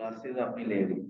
Classes अपनी ले रही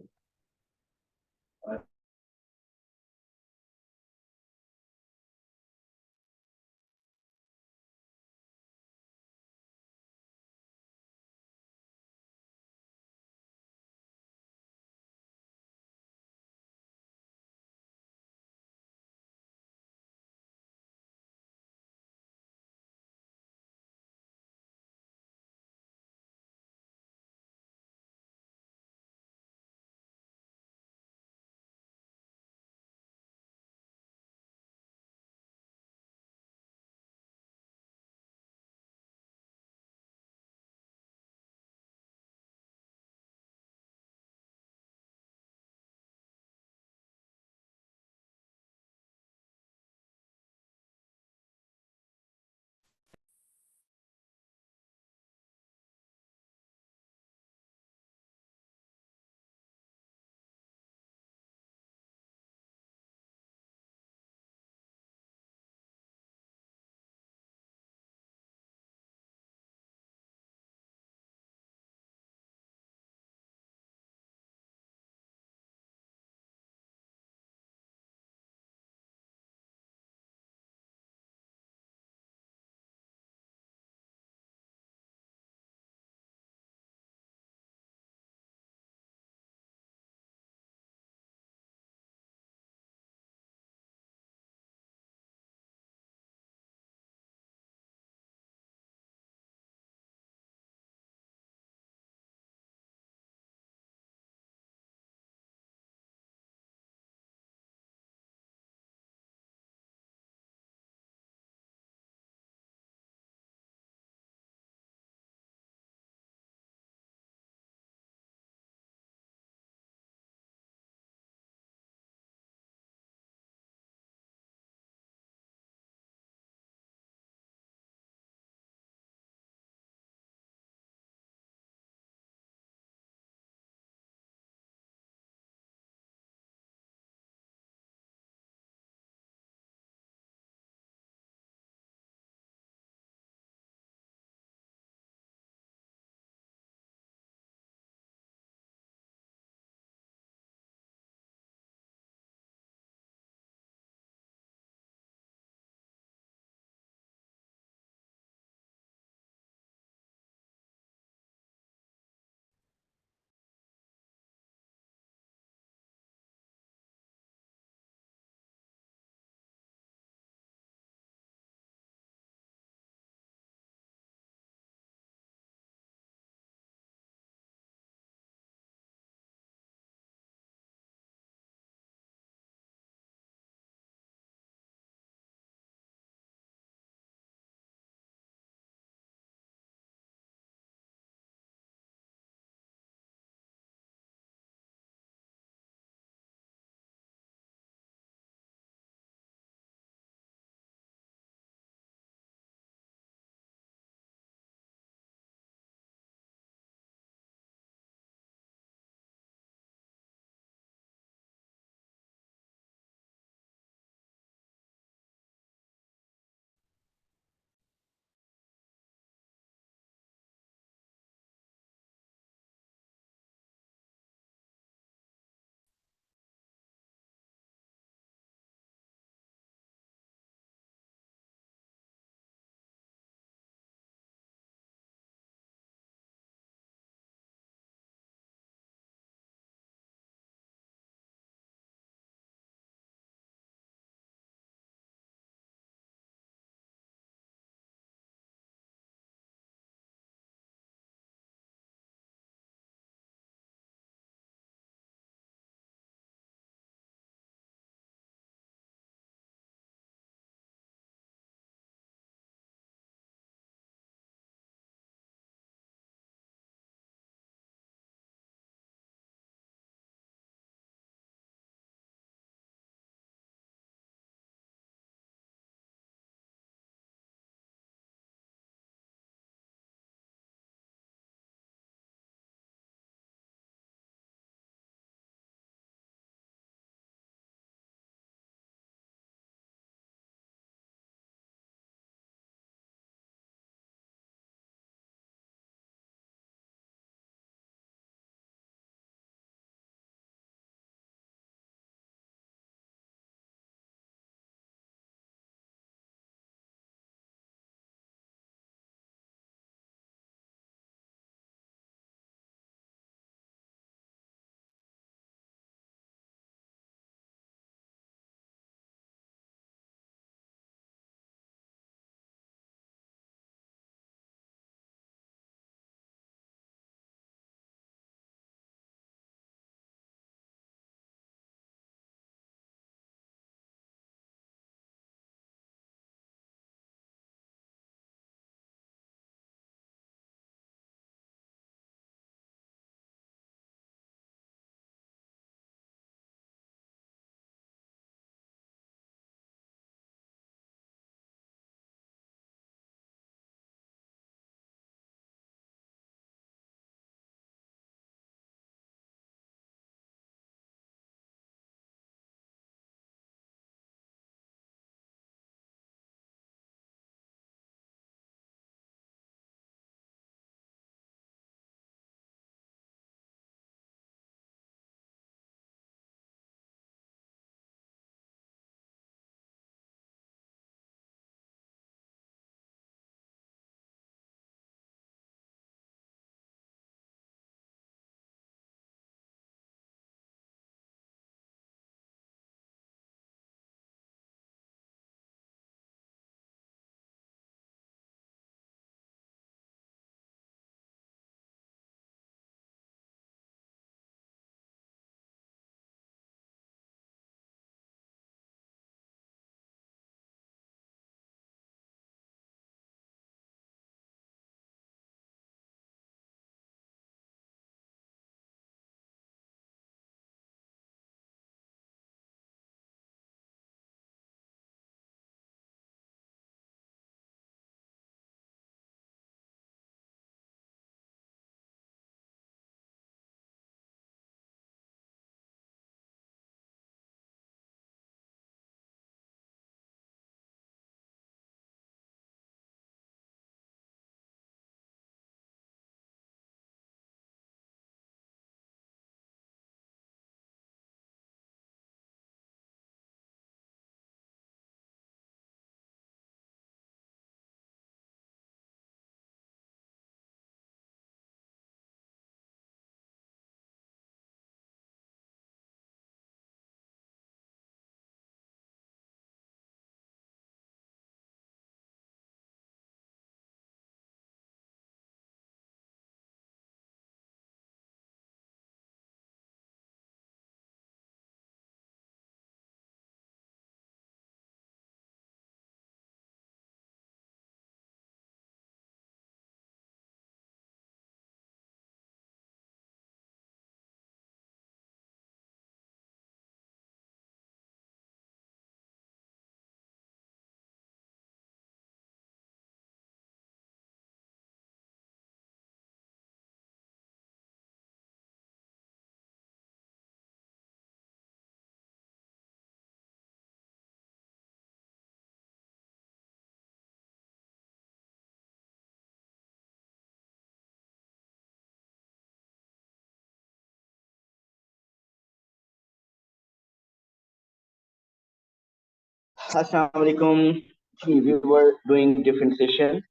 Assalamu alaikum. We were doing differentiation.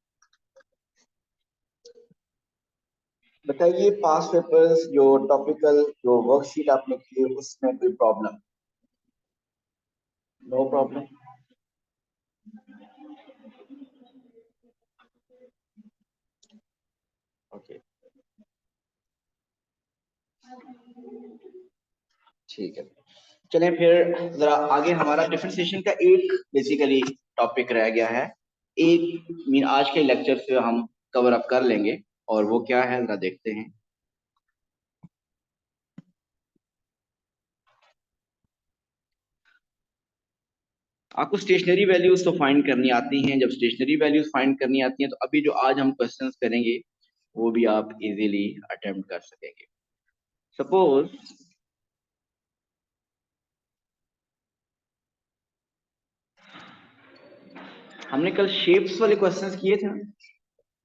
बताइए पास पेपर्स जो टॉपिकल जो वर्कशीट आपने किए उसमें कोई प्रॉब्लम? No problem. ओके, ठीक है. चलें फिर जरा आगे. हमारा डिफरेंशिएशन का एक बेसिकली टॉपिक रह गया है. एक मीन आज के लेक्चर से हम कवर अप कर लेंगे और वो क्या है जरा देखते हैं. आपको स्टेशनरी वैल्यूज तो फाइंड करनी आती हैं. जब स्टेशनरी वैल्यूज फाइंड करनी आती हैं तो अभी जो आज हम क्वेश्चंस करेंगे वो भी आप इजीली अटेम्प्ट कर सकेंगे. सपोज हमने कल शेप्स वाले क्वेश्चंस किए थे ना,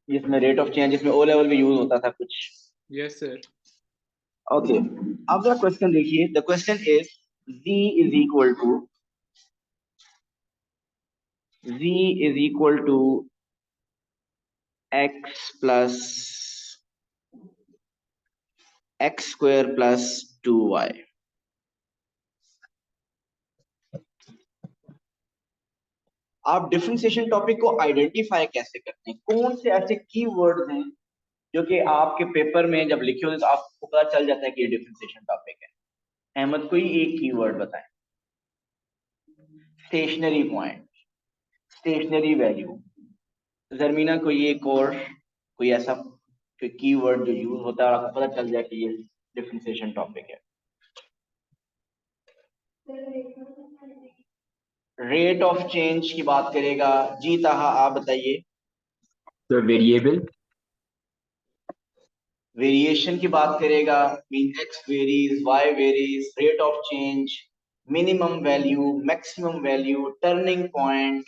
जिसमें रेट ऑफ चेंज, जिसमें ओ लेवल भी यूज होता था कुछ. Yes sir. ओके, अब जरा क्वेश्चन देखिए. The question is z is equal to x plus x square plus 2y. आप डिफरेंशिएशन टॉपिक को आइडेंटिफाई कैसे करते हैं? कौन से ऐसे कीवर्ड्स हैं जो कि आपके पेपर में जब लिखे होते तो आपको पता चल जाता है कि ये डिफरेंशिएशन टॉपिक है? अहमद कोई एक कीवर्ड बताएं. Stationary point, stationary value. Zarmina कोई एक और कोई ऐसा कोई कीवर्ड जो यूज होता है और आपको पता चल जाए कि ये डिफरेंशिएशन टॉपिक है? रेट ऑफ चेंज की बात करेगा जी. ताहा आप बताइए. तो वेरिएबल. वेरिएशन की बात करेगा mean x varies, y varies, rate of change, minimum value, maximum value, turning point,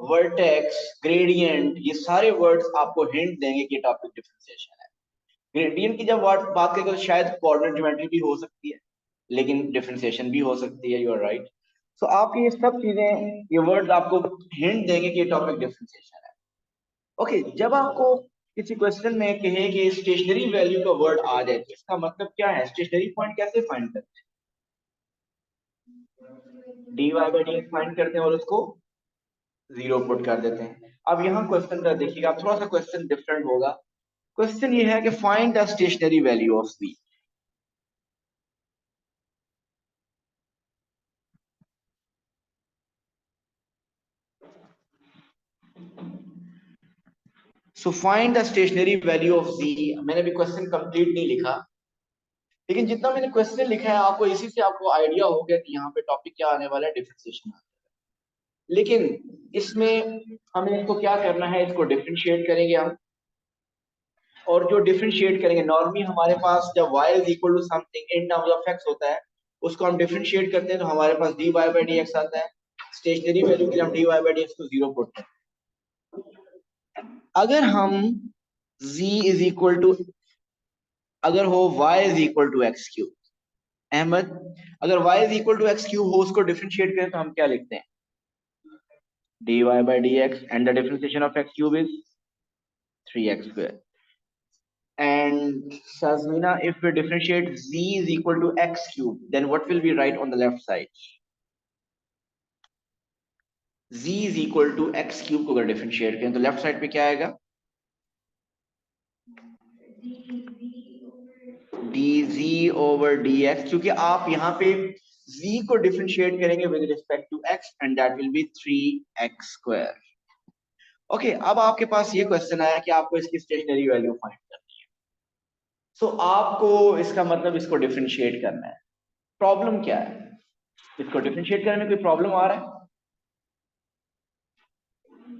vertex, gradient. ये सारे वर्ड्स आपको हिंट देंगे कि टॉपिक डिफरेंशिएशन है. ग्रेडियंट की जब बात करें तो शायद कोऑर्डिनेट ज्योमेट्री भी हो सकती है, लेकिन डिफरेंशिएशन भी हो सकती है. You are right. सो आपकी ये सब चीजें, ये वर्ड्स आपको हिंट देंगे कि ये टॉपिक डिफरेंशिएशन है. ओके, जब आपको किसी क्वेश्चन में कहे कि स्टेशनरी वैल्यू का वर्ड आ जाए तो इसका मतलब क्या है? स्टेशनरी पॉइंट कैसे फाइंड करते हैं? dy by d x find करते हैं और उसको जीरो पुट कर देते हैं. अब यहाँ क्वेश्चन का देखिएगा, थोड़ा सा क्वेश्चन डिफरेंट होगा. क्वेश्चन ये है कि find the stationary value of v. So find the stationary value of z. मैंने भी क्वेश्चन कंप्लीट नहीं लिखा, लेकिन जितना मैंने क्वेश्चन लिखा है आपको इसी से आपको आइडिया हो गया कि यहाँ पे टॉपिक क्या आने वाला है, डिफरेंशिएशन. लेकिन इसमें हमें इसको क्या करना है, इसको डिफरेंशिएट करेंगे हम. और जो डिफरेंशिएट करेंगे, नॉर्मली हमारे पास जब y is equal to something in terms of x होता है, उसको हम डिफरेंशिएट करते हैं तो हमारे पास dy बाई dx आता है. स्टेशनरी वैल्यू के लिए हम dy बाई dx को जीरो पुट करते हैं. अगर हम z इज इक्वल टू, अगर हो y is equal to x cube, Ahmad अगर y is equal to x cube हो, उसको डिफरेंशिएट करें तो हम क्या लिखते हैं? dy by dx, and the differentiation of x cube is 3x square. And Sazmina, if we differentiate z is equal to x cube, then what will we write on the left side? z is equal to x cube को अगर differentiate करें तो left side पे क्या आएगा? dz over dx. क्योंकि आप यहाँ पे z को differentiate करेंगे with respect to x, and that will be 3x square. Okay, अब आपके पास ये क्वेश्चन आया कि आपको इसकी स्टेशनरी वैल्यू फाइंड करनी है. सो आपको इसका मतलब इसको डिफरेंशिएट करना है. प्रॉब्लम क्या है? इसको डिफरेंशिएट करने में कोई प्रॉब्लम आ रहा है?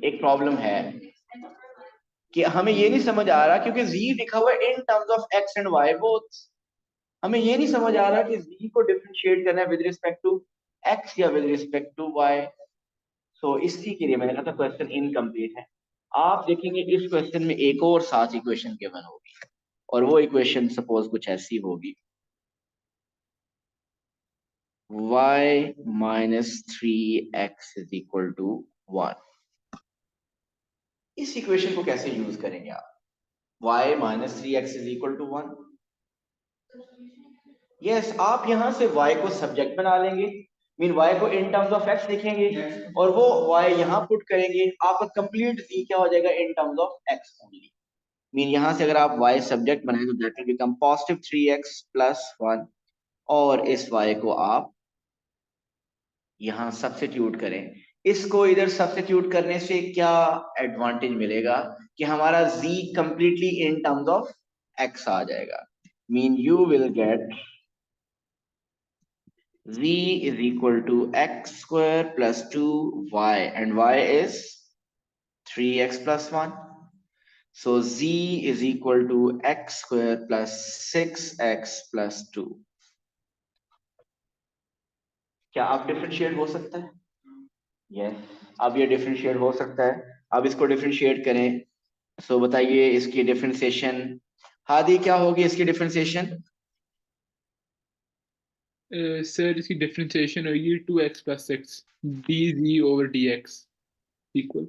एक प्रॉब्लम है कि हमें ये नहीं समझ आ रहा, क्योंकि z लिखा हुआ है इन terms of x and y both. हमें ये नहीं समझ आ रहा कि z को डिफरेंशिएट करना है विद रिस्पेक्ट टू x या विद रिस्पेक्ट टू y. सो इसी के लिए मैंने कहा था क्वेश्चन इनकम्प्लीट है. आप देखेंगे इस क्वेश्चन में एक और साथ इक्वेशन गिवन होगी, और वो इक्वेशन सपोज कुछ ऐसी होगी. y minus 3x is equal to 1। इस इक्वेशन को कैसे यूज करेंगे आप? y minus 3x is equal to 1। Yes, आप यहां से y को सब्जेक्ट बना लेंगे, मीन y को इन टर्म्स ऑफ x लिखेंगे और वो y यहां पुट करेंगे, आपका कंप्लीट z क्या हो जाएगा? इन terms of x only. Mean यहां से अगर आप y सब्जेक्ट बनाएं तो that will become positive 3x plus 1 और इस y को आप यहां सब्स्टिट्यूट करें। इसको इधर सब्स्टिट्यूट करने से क्या एडवांटेज मिलेगा कि हमारा z completely in terms of x आ जाएगा। Mean you will get z is equal to x square plus 2y and y is 3x plus 1. So z is equal to x square plus 6x plus 2. क्या आप differentiate हो सकता है? Yes, अब ये differentiate हो सकता है। अब इसको डिफरेंशिएट करें, सो बताइए इसकी डिफरेंशिएशन। हादी क्या होगी इसकी डिफरेंशिएशन? सर इसकी डिफरेंशिएशन होगी 2x plus 6 dz over dx equal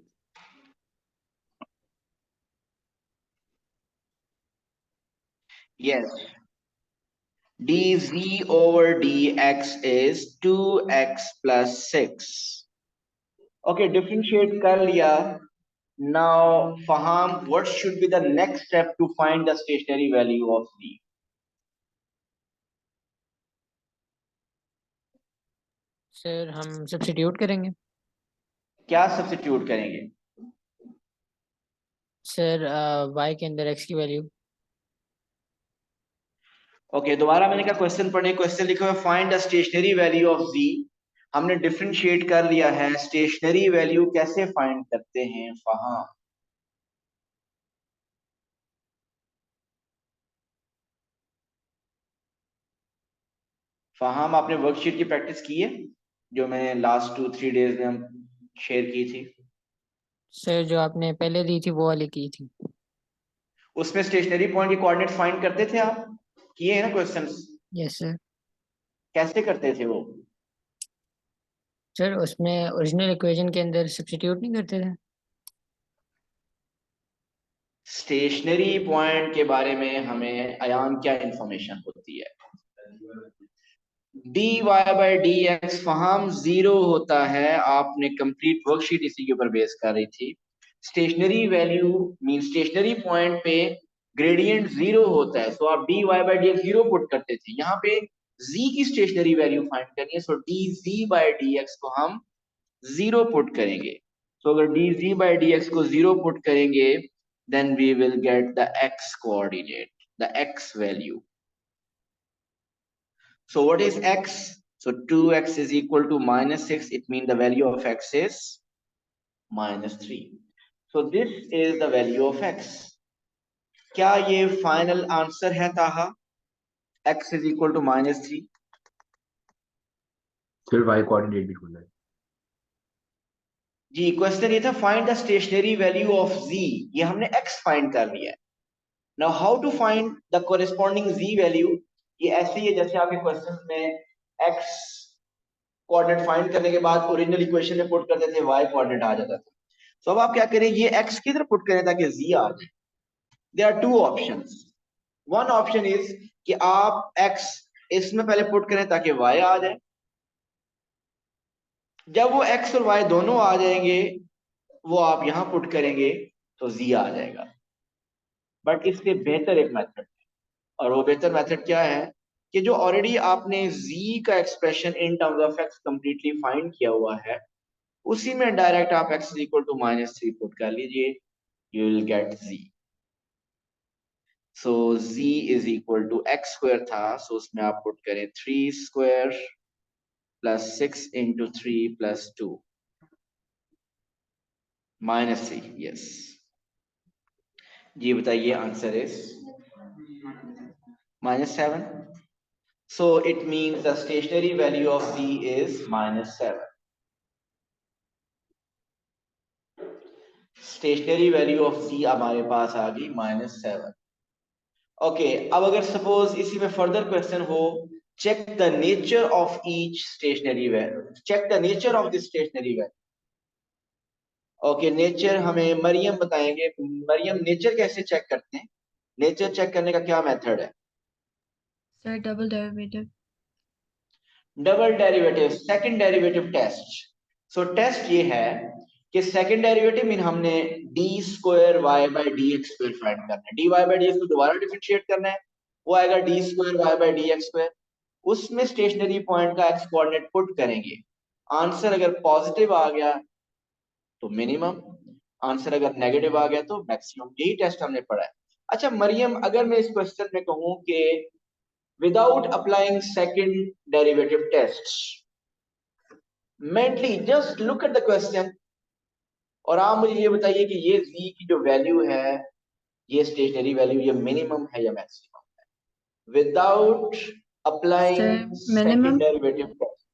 Yes, dz over dx is 2x plus 6। Okay, differentiate कर लिया। Now, Faham, what should be the next step to find the stationary value of z? Sir हम substitute करेंगे। क्या substitute करेंगे? Sir y के अंदर x की value. Okay, दोबारा मैंने कहा क्वेश्चन पढ़े। क्वेश्चन लिखा हुआ find the stationary value of z। हमने डिफरेंशिएट कर लिया है, स्टेशनरी वैल्यू कैसे फाइंड करते हैं फहाम? फहाम, आपने वर्कशीट की प्रैक्टिस की है जो मैंने लास्ट 2-3 डेज में हम शेयर की थी? सर जो आपने पहले दी थी वो वाली की थी। उसमें स्टेशनरी पॉइंट के कोऑर्डिनेट फाइंड करते थे आप? किए हैं ना क्वेश्चंस? Yes sir. कैसे करते थे वो? सर उसमें ओरिजिनल इक्वेशन के अंदर सब्स्टिट्यूट नहीं करते थे। स्टेशनरी पॉइंट के बारे में हमें अयान क्या इंफॉर्मेशन होती है? dy बाई डी एक्स फहाम जीरो होता है। आपने कंप्लीट वर्कशीट इसी के ऊपर बेस कर रही थी। Stationary value mean stationary point पे ग्रेडियंट जीरो होता है, सो आप dy by d x zero put करते थे। यहाँ पे z की स्टेशनरी वैल्यू फाइंड करनी है, सो dz बाई डी एक्स को हम जीरो पुट करेंगे। सो अगर dz बाई डी एक्स को जीरो पुट करेंगे then we will get the x coordinate, the x value. So what is x? So 2x is equal to minus 6. It means the value of x is minus 3. So this is the value of x. क्या ये final answer है ताहा? x is equal to minus 3. फिर y coordinate भी ढूंढना है। जी, question ये था find the stationary value of z। ये हमने x फाइंड कर लिया है। Now how to find the corresponding z value? ये ऐसे ही है जैसे आपके क्वेश्चन में x कोऑर्डिनेट फाइंड करने के बाद ओरिजिनल इक्वेशन में पुट करते थे, y कोऑर्डिनेट आ जाता था। तो अब आप क्या करें, ये x किधर पुट करें ताकि z आ जाए? There are two options. One option is कि आप x इसमें पहले पुट करें ताकि y आ जाए। जब वो x और y दोनों आ जाएंगे वो आप यहां पुट करेंगे तो z आ जाएगा। बट इससे बेहतर एक मेथड है, और वो बेहतर मेथड क्या है कि जो ऑलरेडी आपने z का expression in terms of x completely find किया हुआ है, उसी में डायरेक्ट आप x is equal to -3 put कर लीजिए, you will get z। So z is equal to x square था, सो उसमें आप पुट करें 3 square plus 6 into 3 plus 2 -3। Yes जी, बताइए answer is -7। So it means the stationary value of z is -7. Stationary value of z हमारे पास आ गई -7। Okay, अब अगर सपोज इसी में फर्दर क्वेश्चन हो check the nature of each stationary value, check the nature of the stationary value. Okay nature हमें मरियम बताएंगे। Maryam nature कैसे चेक करते हैं? नेचर चेक करने का क्या मेथड है? Sir double derivative. Double derivative, second derivative test. So test ये है कि सेकंड डेरिवेटिव मीन हमने d square y by d x square find करना है। D y by d x को दोबारा डिफरेंशिएट करना है, वो आएगा d square y by d x square. उसमें स्टेशनरी पॉइंट का एक्स कोऑर्डिनेट पुट करेंगे। आंसर अगर पॉजिटिव आ गया तो मिनिमम, आंसर अगर नेगेटिव आ गया तो मैक्सिमम। यही टेस्ट हमने पढ़ा है। अच्छा मरियम, अगर मैं इस क्वेश्चन में कहूं कि without applying second derivative tests, mentally just look at the question और आप मुझे ये बताइए कि ये z की जो वैल्यू है, ये स्टेशनरी वैल्यू, ये मिनिमम है या मैक्सिमम है? Without applying second derivative test,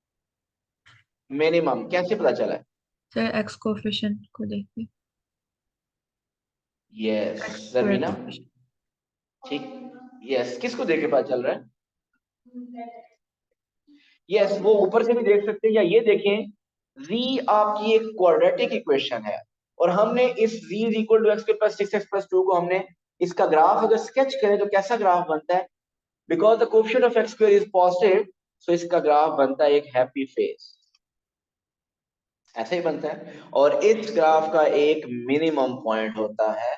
minimum कैसे पता चला है? सर एक्स कोफिशिएंट को देख के। यस जमीना, ठीक। यस, किसको देख के पता चल रहा है? यस, वो ऊपर से भी देख सकते हैं, या ये देखें z आपकी एक क्वाड्रेटिक इक्वेशन है और हमने इस z is equal to x के प्लस 6x प्लस 2 को हमने इसका ग्राफ अगर स्केच करें तो कैसा ग्राफ बनता है? Because the coefficient of x square is positive, so इसका ग्राफ बनता है एक हैप्पी फेस, ऐसा ही बनता है। और इस ग्राफ का एक मिनिमम पॉइंट होता है,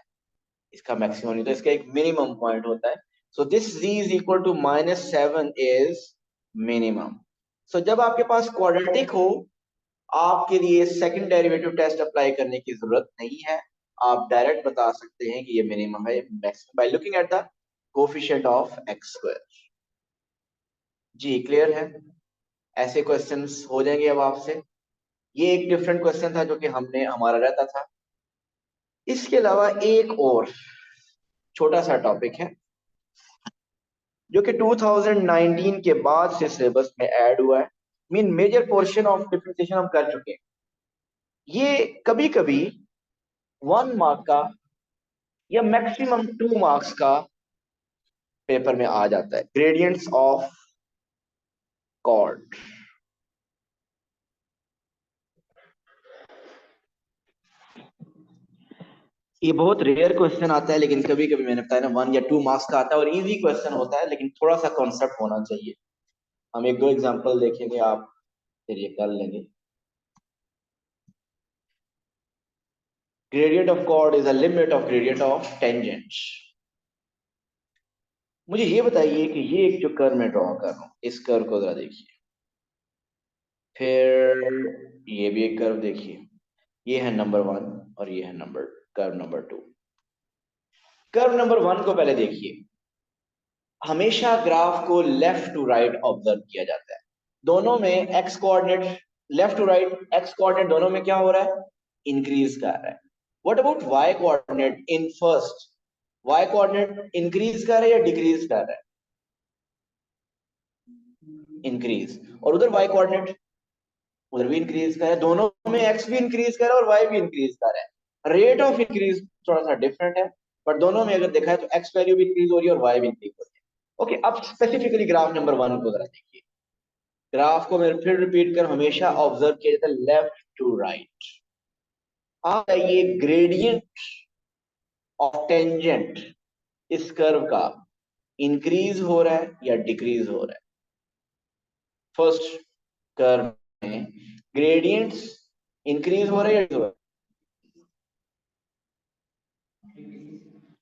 इसका मैक्सिमम नहीं, तो इसका एक मिनिमम पॉइंट होता है। So this z is equal to -7 is minimum. So जब आपके पास क्वाड्रेटिक हो, आपके लिए सेकंड डेरिवेटिव टेस्ट अप्लाई करने की जरूरत नहीं है, आप डायरेक्ट बता सकते हैं कि ये मिनिमम है maximum by looking at the coefficient of x square. जी क्लियर है? ऐसे क्वेश्चंस हो जाएंगे अब आपसे। ये एक डिफरेंट क्वेश्चन था जो कि हमने हमारा रहता था। इसके अलावा एक और छोटा सा टॉपिक है जो कि 2019 के बाद से सिलेबस में ऐड हुआ है। Mean major portion of differentiation हम कर चुके हैं। ये कभी कभी 1 मार्क का या मैक्सिमम 2 मार्क्स का पेपर में आ जाता है, ग्रेडियंट्स ऑफ कॉर्ड। ये बहुत रेयर क्वेश्चन आता है, लेकिन कभी कभी मैंने बताया ना 1 या 2 मार्क्स का आता है और इजी क्वेश्चन होता है, लेकिन थोड़ा सा कॉन्सेप्ट होना चाहिए। हम एक दो एग्जांपल देखेंगे, आप फिर ये कर लेंगे। Gradient of chord is a limit of gradient of tangent। मुझे ये बताइए कि ये एक जो कर्व मैं ड्रॉ कर रहा हूं, इस कर्व को जरा देखिए, फिर ये भी एक कर्व देखिए, ये है नंबर 1 और ये है कर्व नंबर 2। कर्व नंबर 1 को पहले देखिए। हमेशा ग्राफ को लेफ्ट टू राइट ऑब्जर्व किया जाता है। दोनों में x coordinate, left to right x coordinate दोनों में क्या हो रहा है? इंक्रीज कर रहा है। What about y coordinate in first? Y coordinate increase कर रहा है या डिक्रीज कर रहा है? इंक्रीज। और उधर वाई कोऑर्डिनेट, उधर भी इंक्रीज कर रहा है। दोनों में एक्स भी इंक्रीज कर रहा है और वाई भी इंक्रीज कर रहा है। रेट ऑफ इंक्रीज थोड़ा सा डिफरेंट है, पर दोनों में अगर देखा है तो एक्स वैल्यू भी इंक्रीज हो रही है और वाई भी इंक्रीज हो रही है। ओके, अब स्पेसिफिकली ग्राफ नंबर 1 को जरा देखिए। ग्राफ को मैं फिर रिपीट कर, हमेशा ऑब्जर्व किया जाता है लेफ्ट टू राइट। आप ये ग्रेडियंट ऑफ टेंजेंट इस कर्व का इंक्रीज हो रहा है या डिक्रीज हो रहा है? फर्स्ट कर्व में ग्रेडियंट्स इंक्रीज हो रहे हैं या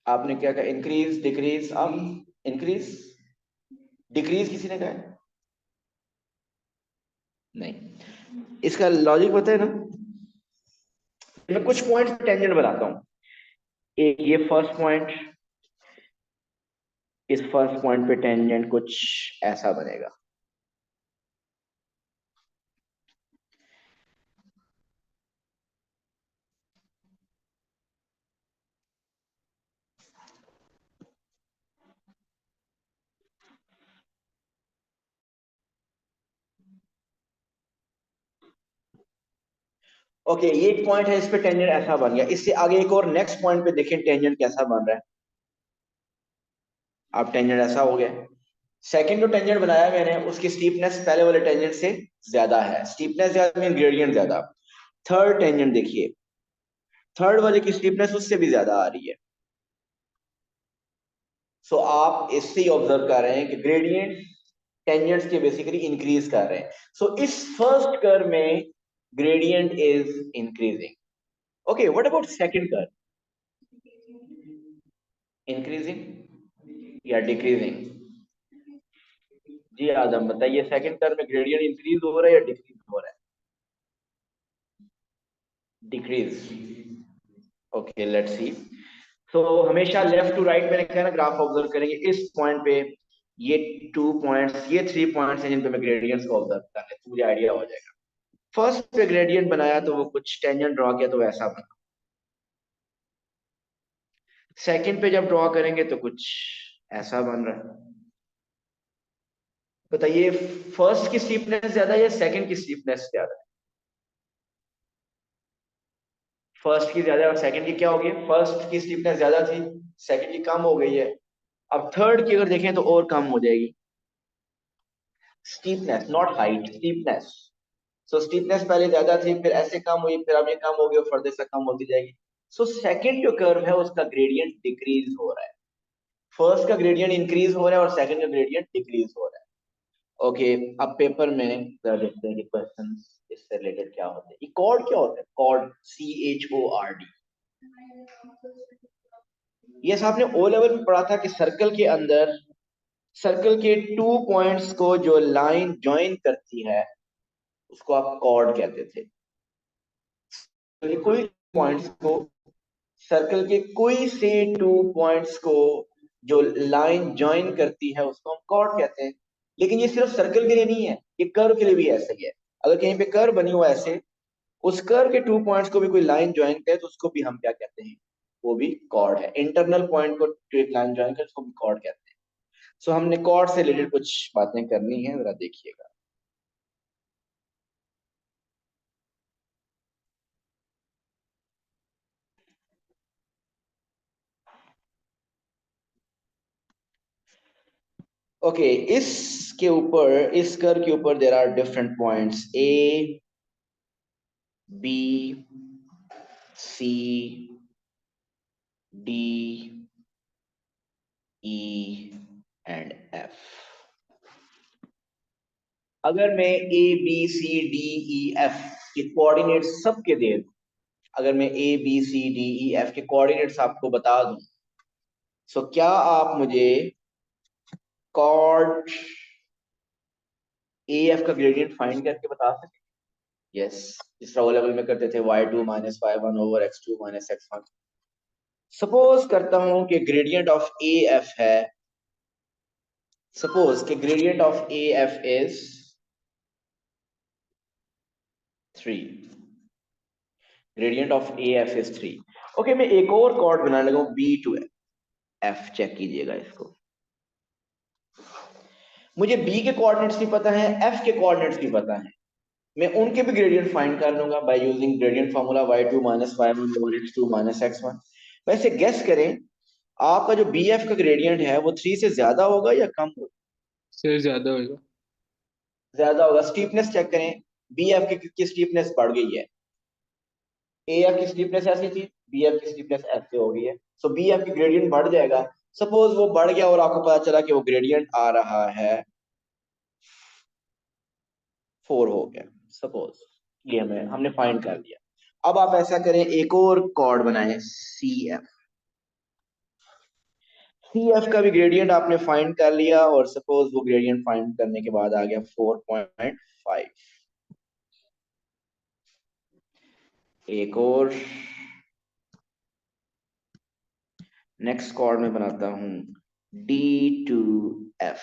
आपने क्या कहा? Increase decrease. आप इंक्रीज डिक्रीज किसी ने कहा है? नहीं। इसका लॉजिक पता है ना? मैं कुछ पॉइंट्स पे टेंजेंट बनाता हूं। ये फर्स्ट पॉइंट, इस फर्स्ट पॉइंट पे टेंजेंट कुछ ऐसा बनेगा। ओके, ये एक पॉइंट है, इस पे टेंजेंट ऐसा बन गया। इससे आगे एक और नेक्स्ट पॉइंट पे देखें टेंजेंट कैसा बन रहा है। अब टेंजेंट ऐसा हो गया। सेकंड जो टेंजेंट बनाया मैंने उसकी स्टीपनेस पहले वाले टेंजेंट से ज्यादा है, स्टीपनेस ज्यादा मीन ग्रेडियंट ज्यादा। थर्ड टेंजेंट देखिए, थर्ड वाले की स्टीपनेस उससे भी ज्यादा आ रही है। सो आप इससे ही ऑब्जर्व कर रहे हैं कि ग्रेडियंट टेंजेंट्स के बेसिकली इंक्रीज कर रहे हैं। सो इस फर्स्ट कर्व में gradient is increasing. Okay, what about second curve? Increasing या डिक्रीजिंग? जी आदम बताइए, सेकंड कर्व में ग्रेडियंट इंक्रीज हो रहा है या डिक्रीज हो रहा है? डिक्रीज। Okay, let's see. तो हमेशा लेफ्ट टू राइट मैंने कहा ना ग्राफ ऑब्जर्व करेंगे, इस पॉइंट पे ये 2 पॉइंट्स, ये 3 पॉइंट्स हैं जिन पे मैं ग्रेडियंट्स को ऑब्जर्व कर ले तो मुझे आइडिया हो जाएगा। फर्स्ट पे ग्रेडियंट बनाया तो वो कुछ टेंजेंट ड्रॉ किया तो ऐसा बना। सेकंड पे जब ड्रॉ करेंगे तो कुछ ऐसा बन रहा है। बताइए फर्स्ट की स्टीपनेस ज्यादा है या सेकंड की स्टीपनेस ज्यादा है? फर्स्ट की ज्यादा और सेकंड की क्या होगी? फर्स्ट की स्टीपनेस ज्यादा थी, सेकंड की कम हो गई है। अब थर्ड की अगर देखें तो और कम हो जाएगी। Steepness not height, steepness. So steepness पहले ज्यादा थी, फिर ऐसे कम हुई, फिर अब ये कम हो गई और फर्दर से कम होती जाएगी। सो सेकंड जो कर्व है उसका ग्रेडियंट डिक्रीज हो रहा है, फर्स्ट का ग्रेडियंट इंक्रीज हो रहा है और सेकंड का ग्रेडियंट डिक्रीज हो रहा है। ओके, अब पेपर में जरा देखते हैं कि क्वेश्चन इससे रिलेटेड क्या होते हैं। कॉर्ड क्या होता है? Cord, CHORD। ये आपने ओ लेवल में पढ़ा था कि सर्कल के अंदर, सर्कल के 2 पॉइंट्स को जो लाइन ज्वाइन करती है उसको आप कॉर्ड कहते थे। कोई पॉइंट्स को, सर्कल के कोई से 2 पॉइंट्स को जो लाइन ज्वाइन करती है उसको हम कॉर्ड कहते हैं। लेकिन ये सिर्फ सर्कल के लिए नहीं है, ये कर्व के लिए भी ऐसा ही है। अगर कहीं पे कर्व बनी हुआ ऐसे, उस कर्व के 2 पॉइंट्स को भी कोई लाइन ज्वाइन करे तो उसको भी हम क्या कहते हैं? वो भी कॉर्ड है। इंटरनल पॉइंट को एक लाइन ज्वाइन करे उसको भी कॉर्ड कहते हैं। सो हमने कॉर्ड से रिलेटेड कुछ बातें करनी है, जरा देखिएगा। ओके, इसके ऊपर, इस कर्व के ऊपर there are different points A, B, C, D, E and F। अगर मैं A, B, C, D, E, F के कोऑर्डिनेट्स सबके दे दूं, अगर मैं A, B, C, D, E, F के कोऑर्डिनेट्स आपको बता दूं, सो क्या आप मुझे कॉर्ड AF का ग्रेडियंट फाइंड करके बता सकते? यस, जिस तरह लेवल में करते थे y2 minus y1 over x2 minus x1। Suppose करता हूं कि ग्रेडियंट ऑफ AF है, सपोज कि gradient of AF is 3, gradient of AF is 3। Okay, मैं एक और कॉर्ड बनाने लगा B to F, चेक कीजिएगा इसको। मुझे B के कोऑर्डिनेट्स भी पता है, F के कोऑर्डिनेट्स भी पता है, मैं उनके भी ग्रेडियंट फाइंड कर लूंगा by using gradient formula y2 minus y1 over x2 minus x1। वैसे गेस करें आपका जो BF का ग्रेडियंट है वो 3 से ज्यादा होगा या कम होगा? से ज्यादा होगा। ज्यादा होगा। स्टीपनेस चेक करें, BF की स्टीपनेस बढ़ गई है, AF की स्टीपनेस ऐसी थी, BF की स्टीपनेस ऐसे हो गई है। सो BF की ग्रेडियंट बढ़ जाएगा। सपोज वो बढ़ गया और आपको पता चला कि वो ग्रेडियंट आ रहा है 4 हो गया, सपोज ये हमने फाइंड कर लिया। अब आप ऐसा करें, एक और कॉर्ड बनाएं CF। CF का भी ग्रेडियंट आपने फाइंड कर लिया और सपोज वो ग्रेडियंट फाइंड करने के बाद आ गया 4.5। एक और नेक्स्ट कॉर्ड में बनाता हूं D2F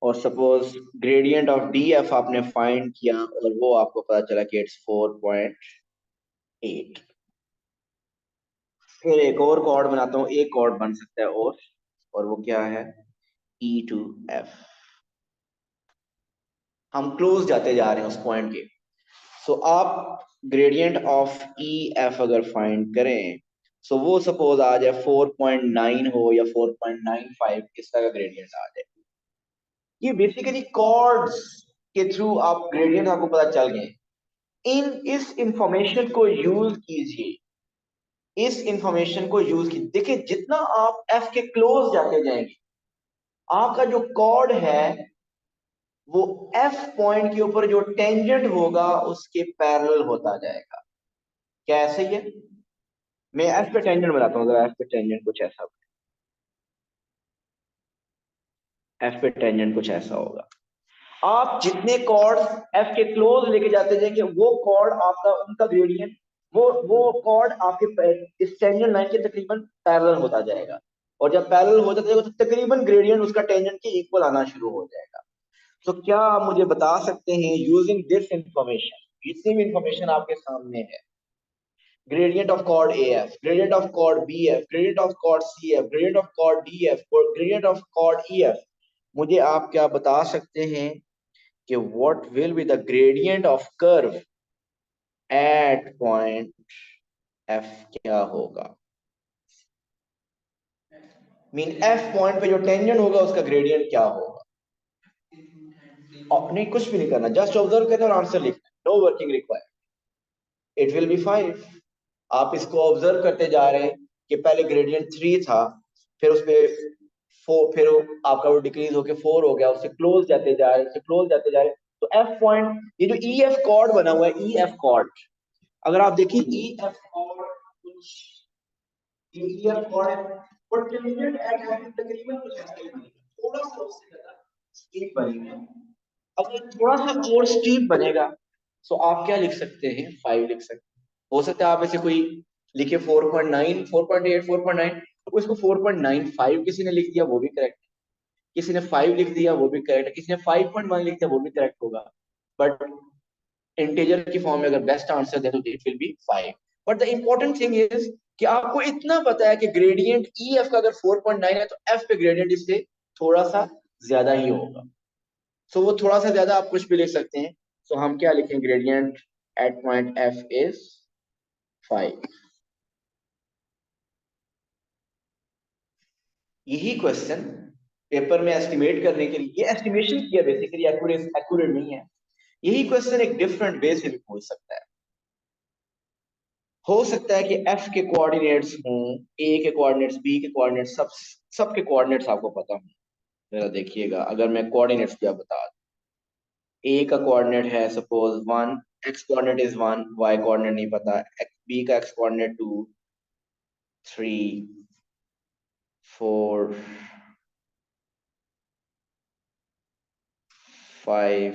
और सपोज ग्रेडियंट ऑफ DF आपने फाइंड किया और वो आपको पता चला कि इट्स 4.8। फिर एक और कॉर्ड बनाता हूं, एक कॉर्ड बन सकता है और वो क्या है? E2F। हम क्लोज जाते जा रहे हैं उस पॉइंट के। सो आप ग्रेडियंट ऑफ EF अगर फाइंड करें, सो वो सपोज आ जाए 4.9 हो या 4.95, इस तरह का ग्रेडियंट आ जाए। ये बेसिकली कॉर्ड्स के थ्रू आप ग्रेडियंट आपको पता चल गए। इस इंफॉर्मेशन को यूज कीजिए, इस इंफॉर्मेशन को यूज कीजिए। देखिए जितना आप एफ के क्लोज जाते जाएंगे, आपका जो कॉर्ड है वो एफ पॉइंट के ऊपर जो टेंजेंट होगा उसके पैरेलल होता जाएगा। क्या ऐसे ही है? मैं एफ पे टेंजेंट बताता हूँ। एफ पे टेंजेंट कुछ ऐसा, एफ पे टेंजेंट कुछ ऐसा होगा। आप जितने कॉर्ड एफ के क्लोज लेके जाते जाएंगे, वो कॉर्ड आपका, उनका ग्रेडियंट, वो कॉर्ड आपके इस टेंजेंट लाइन के तकरीबन पैरेलल होता जाएगा। और जब पैरेलल हो जाता जाएगा तो तकरीबन ग्रेडियंट उसका टेंजेंट के इक्वल आना शुरू हो जाएगा। तो क्या आप मुझे बता सकते हैं यूजिंग दिस इंफॉर्मेशन, जितनी भी इंफॉर्मेशन आपके सामने है, gradient of chord AF, gradient of chord BF, gradient of chord CF, gradient of chord DF, gradient of chord EF, मुझे आप क्या बता सकते हैं कि what will be the gradient of curve at point F क्या होगा? मीन F पॉइंट पे जो टेंजेंट होगा उसका ग्रेडियंट क्या होगा? और नहीं, कुछ भी नहीं करना, जस्ट ऑब्जर्व करना और आंसर लिखना, no working required. It will be 5। आप इसको ऑब्जर्व करते जा रहे हैं कि पहले ग्रेडियंट 3 था, फिर उस पे 4, फिर आपका वो डिक्रीज होके 4 हो गया, उससे क्लोज जाते जा रहे, उससे क्लोज जाते जा रहे। तो एफ पॉइंट, ये जो ई एफ कॉर्ड बना हुआ है, ई एफ कॉर्ड, अगर आप देखिए ई एफ कॉर्ड, कुछ ई एफ कॉर्ड है, और टेंजेंट एट एफ तकरीबन कुछ ऐसा ही बनेगा, थोड़ा सा उससे ज्यादा स्टीप बनेगा। अगर थोड़ा सा और स्टीप बनेगा तो आप क्या लिख सकते हैं? 5 लिख सकते हैं। हो सकता है आप ऐसे कोई लिखे 4.9, 4.8, 4.9, तो इसको 4.95 किसी ने लिख दिया, वो भी करेक्ट है। किसी ने 5 लिख दिया, वो भी करेक्ट है। किसी ने 5.1 लिख दिया, वो भी करेक्ट होगा। बट इंटीजर की फॉर्म में अगर बेस्ट आंसर दे तो it will be 5। But the important thing is कि आपको इतना पता है कि ग्रेडियंट ई एफ का अगर 4.9 है तो एफ पे ग्रेडियंट इससे थोड़ा सा ज्यादा ही होगा। सो वो थोड़ा सा ज्यादा आप कुछ भी लिख सकते हैं। सो हम क्या लिखें? Gradient at point F is 5। यही क्वेश्चन पेपर में एस्टिमेट करने के लिए, ये एस्टिमेशन किया बेसिकली, एक्यूरेट नहीं है। यही क्वेश्चन एक डिफरेंट वे से भी पूछ सकता है। हो सकता है कि एफ के कोऑर्डिनेट्स हों, ए के कोऑर्डिनेट्स, बी के कोऑर्डिनेट्स, सब के कोऑर्डिनेट्स आपको पता हो। जरा देखिएगा, अगर मैं कोऑर्डिनेट्स क्या बता दूं, ए का कोऑर्डिनेट है suppose 1, x coordinate is 1, y coordinate नहीं पता, बी का एक्स कोऑर्डिनेट 2, 3, 4, 5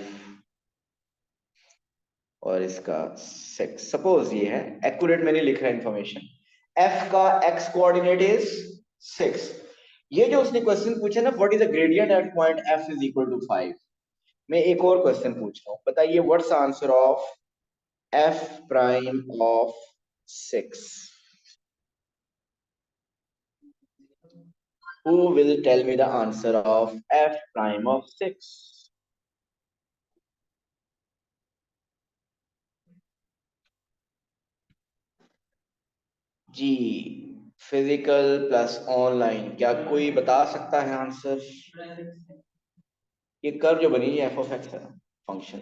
और इसका 6। सपोज ये है, एक्यूरेट मैंने लिखा है इंफॉर्मेशन, एफ का एक्स कोऑर्डिनेट इज 6। ये जो उसने क्वेश्चन पूछा ना, what is the gradient at point F is equal to 5, मैं एक और क्वेश्चन पूछ रहा हूँ, बताइए what's answer of F prime of 6? Who will tell me the answer of f prime of 6? जी, फिजिकल प्लस ऑनलाइन, क्या कोई बता सकता है आंसर? ये कर्व जो बनी है एफ ऑफ एक्स है फंक्शन।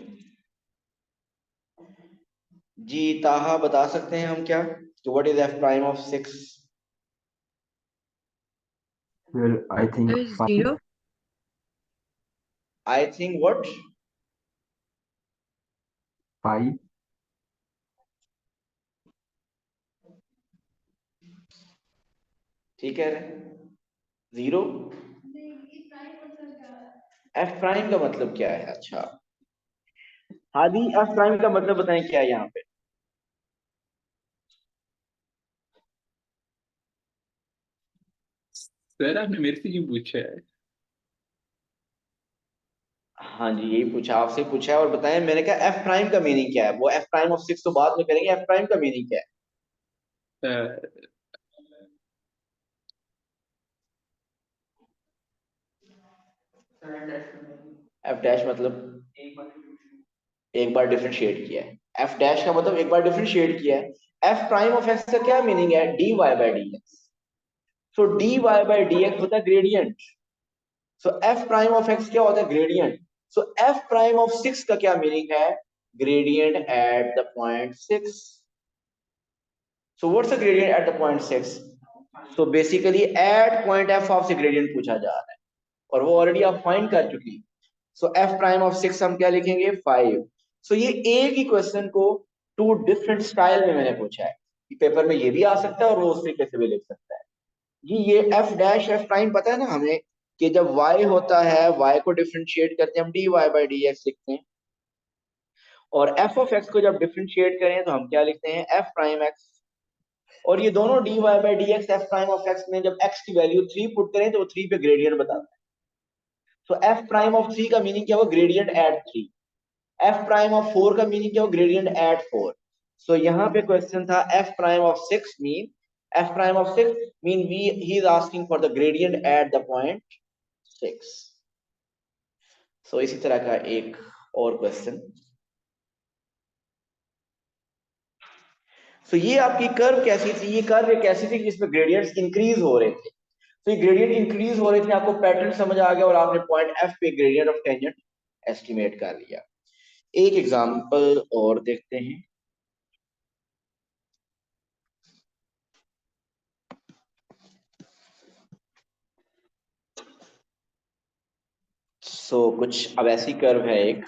जी ताहा बता सकते हैं हम क्या कि what is F prime of 6? Well, I think There is 5. 0. I think what? 5. ठीक है, 0। एफ प्राइम का मतलब क्या है? अच्छा हादी, एफ प्राइम का मतलब बताएं क्या है यहाँ पे? सर आपने मेरे से क्यों पूछा है? हाँ जी, यही पूछा, आपसे पूछा है। और बताएं, मैंने कहा एफ प्राइम का मीनिंग क्या है? वो एफ प्राइम ऑफ 6 तो बाद में करेंगे, एफ प्राइम का मीनिंग क्या है? एफ डैश मतलब एक बार डिफरेंशिएट किया है। एफ डैश का मतलब एक बार डिफरेंशिएट किया है। एफ प्राइम ऑफ एक्स का क्या मीनिंग है? dy by d x. So dy by d x होता है gradient. So F prime of x क्या होता है? Gradient. So F prime of 6 का क्या मीनिंग है? Gradient at the point 6। So what's the gradient at the point 6? So basically at point F आपसे gradient पूछा जा रहा है और वो ऑलरेडी आप फाइंड कर चुकी हैं। सो एफ प्राइम ऑफ 6 हम क्या लिखेंगे? 5। सो ये एक ही क्वेश्चन को टू डिफरेंट स्टाइल में मैंने पूछा है। पेपर में ये भी आ सकता है और वो उस तरीके से भी लिख सकता है। ये एफ डैश एफ प्राइम पता है ना हमें कि जब y होता है y को डिफरेंशिएट करते हैं हम dy बाई डी एक्स लिखते हैं, और f ऑफ x को जब डिफरेंशिएट करें तो हम क्या लिखते हैं? f prime x। और ये दोनों dy by d x f prime of x में जब x की वैल्यू 3 पुट करें तो वो 3 पे ग्रेडियंट बताता है। तो f प्राइम ऑफ 3 का मीनिंग क्या हुआ? Gradient at 3। f prime of 4 का मीनिंग क्या हुआ? Gradient eight 4। सो यहाँ पे क्वेश्चन था f prime of 6 mean f prime of 6 mean he is asking for the gradient at the point 6। सो इसी तरह का एक और क्वेश्चन। सो ये आपकी कर्व कैसी थी? ये कर्व एक ऐसी थी जिसमें ग्रेडियंट्स इंक्रीज हो रहे थे। तो ये ग्रेडियंट इंक्रीज हो रहे थे, आपको पैटर्न समझ आ गया और आपने पॉइंट एफ पे ग्रेडियंट ऑफ टेंजेंट एस्टिमेट कर लिया। एक एग्जांपल और देखते हैं। सो कुछ अब ऐसी कर्व है एक,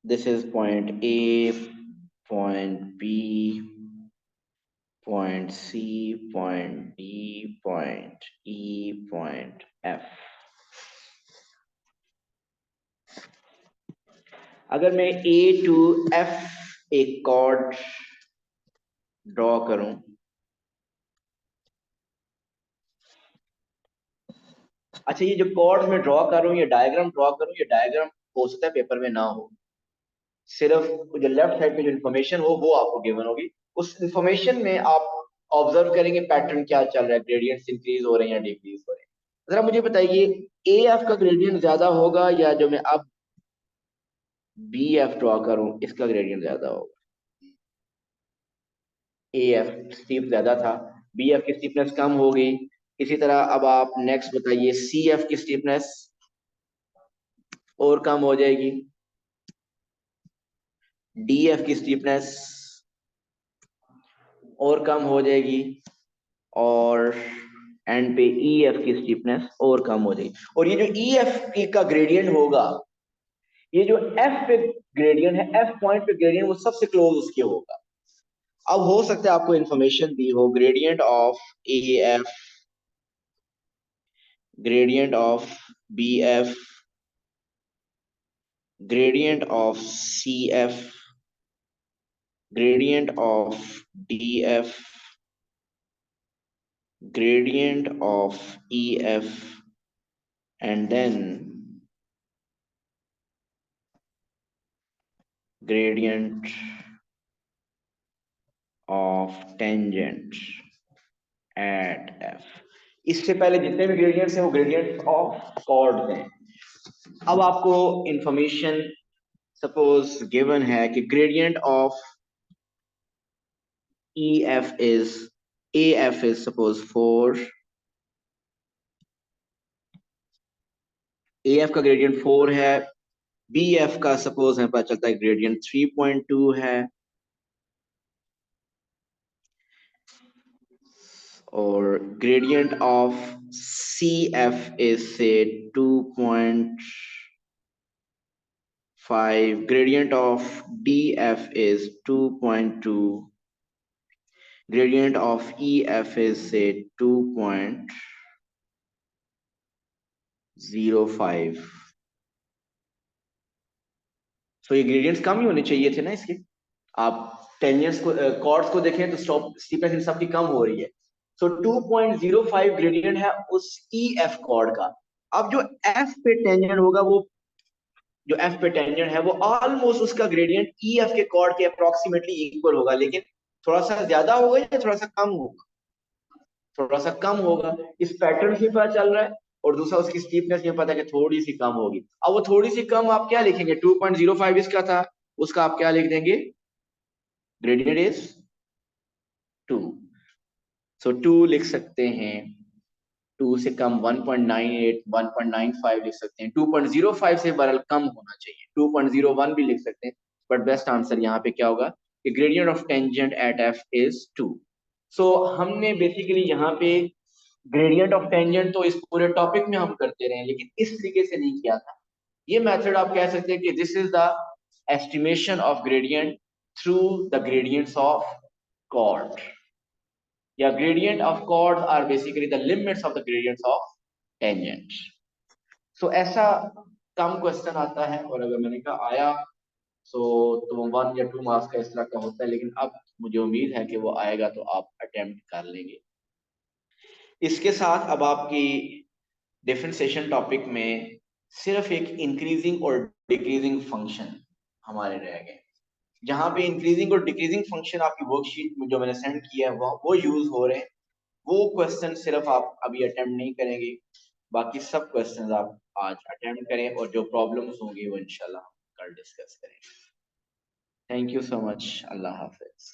this is point A, point B, point C, point D, point E, point F. अगर मैं ए टू एफ एक कॉर्ड ड्रॉ करूं, अच्छा ये जो कॉर्ड में ड्रॉ कर रहा हूं, ये डायग्राम ड्रॉ करूं, ये डायग्राम हो सकता है पेपर में ना हो, सिर्फ जो लेफ्ट साइड पे जो इन्फॉर्मेशन हो वो आपको गिवन होगी। उस इन्फॉर्मेशन में आप ऑब्जर्व करेंगे पैटर्न क्या चल रहा है, ग्रेडियंट्स इंक्रीज हो रहे हैं या डिक्रीज हो रहे हैं। जरा मुझे बताइए ए एफ का ग्रेडियंट ज्यादा होगा या जो मैं अब बी एफ ड्रॉ करूं इसका ग्रेडियंट ज्यादा होगा? ए एफ स्टीप ज्यादा था, बी एफ की स्टीपनेस कम हो गई। इसी तरह अब आप नेक्स्ट बताइए सी एफ की स्टीपनेस और कम हो जाएगी, डी एफ की स्टीपनेस और कम हो जाएगी, और एंड पे ई एफ की स्टीपनेस और कम हो जाएगी। और ये जो ई एफ का ग्रेडियंट होगा, ये जो एफ पे ग्रेडियंट है, एफ पॉइंट पे ग्रेडियंट वो सबसे क्लोज उसके होगा। अब हो सकता है आपको इंफॉर्मेशन दी हो gradient of A F, gradient of B F, gradient of CF, gradient of DF, gradient of EF, and then gradient of tangent at F। इससे पहले जितने भी ग्रेडियंट्स हैं वो ग्रेडियंट ऑफ कॉर्ड हैं। अब आपको इंफॉर्मेशन सपोज गिवन है कि gradient of EF is AF is suppose 4, AF का ग्रेडियंट 4 है, BF का सपोज है पता चलता है ग्रेडियंट 3.2 है, और gradient of CF is say 2.5, gradient of DF is 2.2, gradient of EF is say 2.05। सो ये ग्रेडियंट्स कम ही होने चाहिए थे ना इसके। आप टेंजेंट्स को कॉर्ड्स को देखें तो स्टीपनेस इन सब की कम हो रही है। सो 2.05 ग्रेडियंट है उस EF कॉर्ड का। अब जो F पे टेंजेंट होगा, वो जो F पे टेंजेंट है वो ऑलमोस्ट उसका ग्रेडियंट EF के कॉर्ड के अप्रोक्सीमेटली इक्वल होगा, लेकिन थोड़ा सा ज्यादा होगा या थोड़ा सा कम होगा? थोड़ा सा कम होगा। इस पैटर्न से पता चल रहा है, और दूसरा उसकी स्टीपनेस में पता है कि थोड़ी सी कम होगी। अब वो थोड़ी सी कम आप क्या लिखेंगे? 2.05 इसका था, उसका आप क्या लिख देंगे? ग्रेडियंट इज 2, सो 2 लिख सकते हैं, 2 से कम 1.98, 1.95 लिख सकते हैं, 2.05 से बरल कम होना चाहिए, 2.01 भी लिख सकते हैं, बट बेस्ट आंसर यहाँ पे क्या होगा कि gradient of tangent at F is 2। सो हमने बेसिकली यहाँ पे ग्रेडियंट ऑफ टेंजेंट तो इस पूरे टॉपिक में हम करते रहे, लेकिन इस तरीके से नहीं किया था। ये मेथड आप कह सकते हैं कि this is the estimation of gradient through the gradients of chord, या gradient of chords are basically the limits of the gradients of tangent। so ऐसा कम क्वेश्चन आता है, और अगर मैंने कहा आया तो 1 या 2 मार्क्स का इस तरह का होता है, लेकिन अब मुझे उम्मीद है कि वो आएगा तो आप अटेम्प्ट कर लेंगे। इसके साथ अब आपकी डिफरेंशिएशन टॉपिक में सिर्फ एक इंक्रीजिंग और डिक्रीजिंग फंक्शन हमारे रह गए, जहां पे इंक्रीजिंग और डिक्रीजिंग फंक्शन आपकी वर्कशीट में जो मैंने सेंड किया है वो यूज हो रहे हैं। वो क्वेश्चन सिर्फ आप अभी अटेम्प्ट नहीं करेंगे, बाकी सब क्वेश्चंस आप आज अटेम्प्ट करें, और जो प्रॉब्लम्स होंगी वो इंशाल्लाह कल डिस्कस करेंगे। Thank you so much, Allah Hafiz.